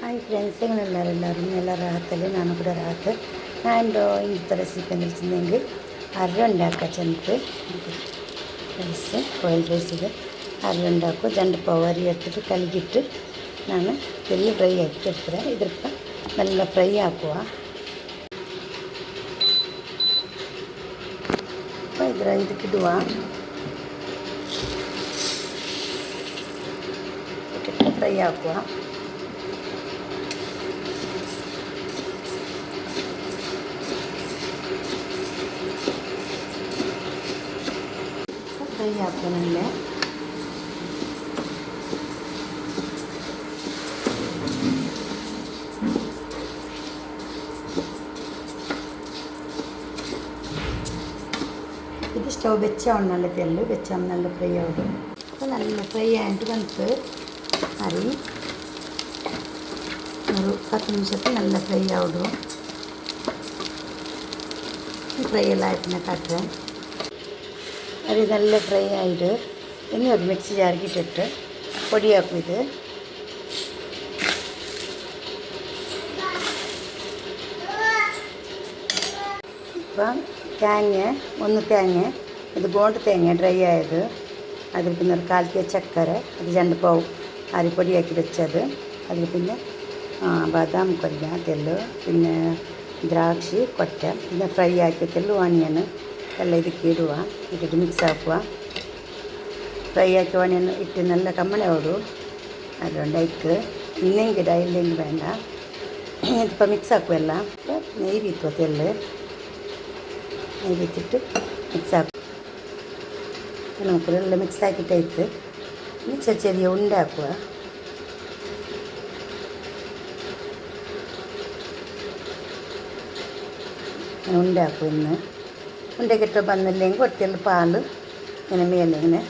Hi friends, ಎಲ್ಲರೂ ರಾಹತ್ತಲ್ಲಿ ನಾನು ಕೂಡ ರಾಹತ್. ನಾನು ಇಂಥ ರೆಸಿಪಿ ಅಂದಿರ್ತಿದ್ದಂಗೆ ಅರ್ರಂಡಾಕ ಚಂತ ರೈಸ್ ಬಾಯ್ಲ್ಡ್ ರೈಸ್ ಇದೆ. ಅರ್ರಂಡಾಕು ಜಂಡು ಪವರ್ ಎತ್ತಿಟ್ಟು ಕಲಗಿಟ್ಟು ನಾನು ತೆಲ್ಲಿ ಫ್ರೈ ಹಾಕಿರ್ತಾರೆ. ಇದಕ್ಕೆ നല്ല ಫ್ರೈ ಹಾಕುವ. ಇದಕ್ಕಿಡುವ ಫ್ರೈ ಹಾಕುವ. ಫ್ರೈ ಹಾಕುವ നല്ല ഇത് സ്റ്റവ് വെച്ചാണ് നല്ല തെല്ല് വെച്ചാൽ നല്ല ഫ്രൈ ആവും. അപ്പോൾ നല്ല ഫ്രൈ ആയിട്ട് വന്നിട്ട് അരി ഒരു 10 നിമിഷത്തിൽ നല്ല ഫ്രൈ ആവും. ഫ്രൈ എല്ലാം ആയിട്ട് കാട്ടുക. അരി നല്ല ഫ്രൈ ആയിട്ട് ഇനി ഒരു മിക്സി ജാറിക്കിട്ടിട്ട് പൊടിയാക്കും. ഇത് ഇപ്പം തേങ്ങ ഇത് ഗോണ്ട് തേങ്ങ ഡ്രൈ ആയത്, അതിൽ പിന്നെ ഒരു 1/4 കിലോ ചക്കര, അത് 2 പാവ് അരിപ്പൊടിയാക്കി വെച്ചത്, അതിൽ പിന്നെ ബദാം കൊല്ല തെല്ല്, പിന്നെ ദ്രാക്ഷി കൊറ്റ, പിന്നെ ഫ്രൈ ആക്കിയ തെല്ല് ഓണിയൻ എല്ലാം ಇದಕ್ಕೆ ಇಡುವ. ಇಟ್ಟಿಟ್ಟು ಮಿಕ್ಸ್ ಹಾಕುವ. ಫ್ರೈ ಹಾಕಿ ಓಣಿಯನ್ ಇಟ್ಟು നല്ല ಕಮ್ಮನೆ ಓಡು. അതുകൊണ്ട് അതിക്ക് ಇನ್ನೆಂಗಿಡ ಇಲ್ಲೆಂಗಿ ಬೇಡ. ഇതിപ്പോൾ ಮಿಕ್ಸ್ ಹಾಕುವ. ಎಲ್ಲ നെയ്യ് ബീത്തുವ തെല്ല് നെയ്യ് ബീത്തിട്ട് ಮಿಕ್ಸ್ ಹಾಕು. നമുക്കെല്ലാം ಮಿಕ್ಸ್ ಹಾಕಿಟ್ಟೈತೆ ಇನ್ನು ചെറിയ ಉಂಡೆ ಹಾಕುವ. ಉಂಡೆ ಹಾಕುವ. ಇನ್ನು ಉಂಡೆಗೆಟ್ಟು ಬಂದಿല്ലെങ്കിൽ ಹೊಟ್ಟೆಯಲ್ಲಿ ಪಾಲು ಇನ್ನು ಮೇಲೆ ಇങ്ങനെ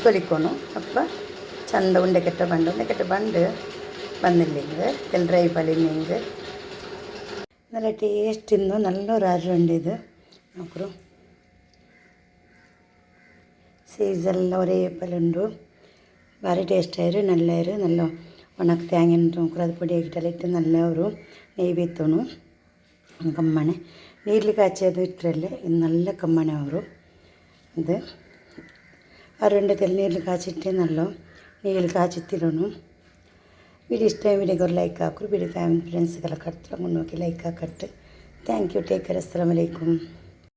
ತೊಳಿಕೊನು. ಅಪ್ಪ ಚಂದ ಉಂಡೆಗೆಟ್ಟ ಬಂದು ಬಂದಿല്ലെങ്കിൽ ತೆಲ್ ಡ್ರೈ ಪಲಿನಿಂಗ್ നല്ല ടേസ്റ്റിന്ന് നല്ലൊരു അരണ്ട്. ഇത് നോക്കൂ, സൈസെല്ലാം ഒരേ പോലെ ഉണ്ട്. ಭಾರಿ ಟೇಸ್ಟ್ ಆಯಿರು നല്ല നല്ല ಒಣಕ್ಕೆ ತೇಂಗಿನ ನೋಕ್ರು ಅದು ಪುಡಿ ಆಗಿಟ್ಟೆಲ್ಲ ಇಟ್ಟು നല്ല ഒരു നെയ്യ് ಬೀತೋನು ಕಮ್ಮನೆ ನೀರ್ಲಿ ಕಾಚೋದು ಇಟ್ಟರಲ್ಲಿ ಇದು നല്ല ಕಮ್ಮನೆ ಅವರು. ഇത് അരണ്ടത്തിൽ നീരിൽ കാച്ചിട്ട് നല്ല നീരിൽ കാച്ചിത്തിടണു. വീഡിയോ ഇഷ്ടമായി വീഡിയോക്ക് ഒരു ലൈക്ക് ആക്കും. വീഡിയോ ഫാമിലി ഫ്രണ്ട്സുകളൊക്കെ അടുത്ത് നോക്കി ലൈക്ക് ആക്കട്ടെ. Thank you. Take care. അസ്സലാമു അലൈക്കും.